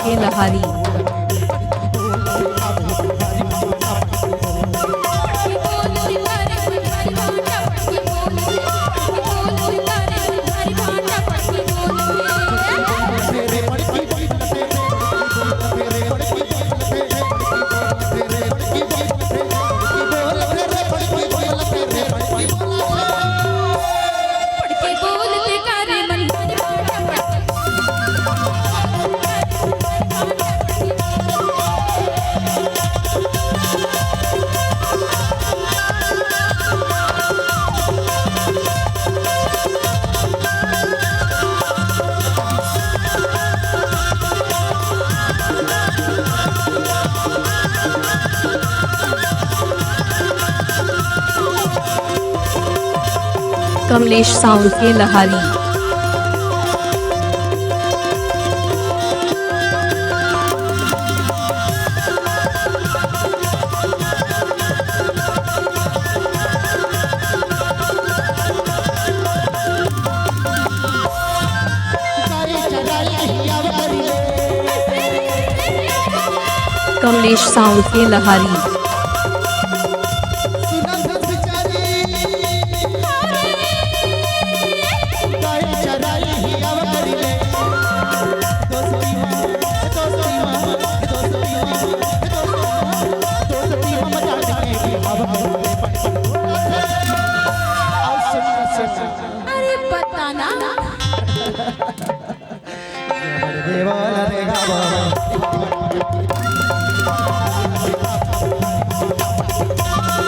के लहारी। कमलेश साउंड के लहारी। कमलेश साउंड के लहारी। अरे बताना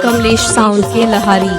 कमलेश साउंड के लहारी।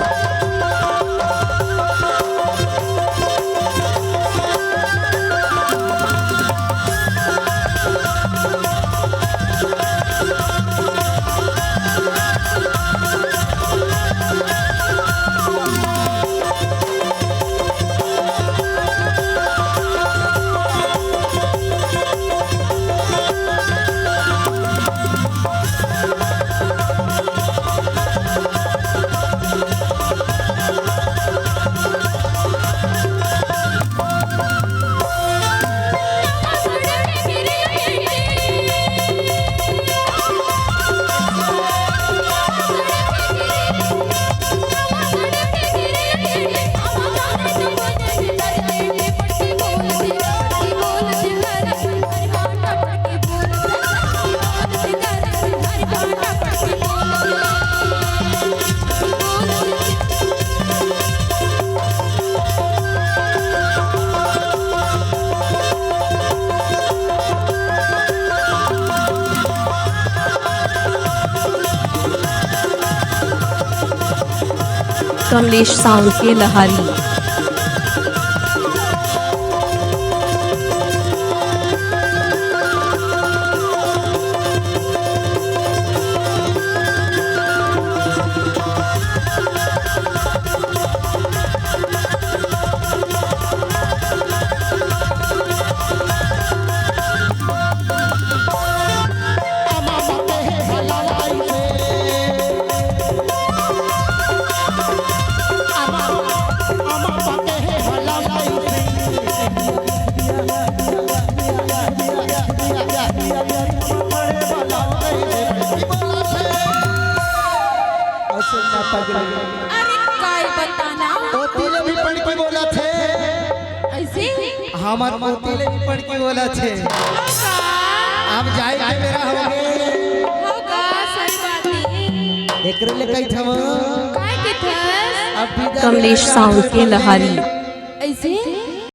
कमलेश साउंड के लहारी। अरे काय बताना मोतीले भी पढ़ के बोला थे ऐसे हमार मोतीले भी पढ़ के बोला थे अब जाए के मेरा हो गए होगा सही बात है एकरे ले कई थम काय के थस अब कमलेश साउंड के लहारी। ऐसे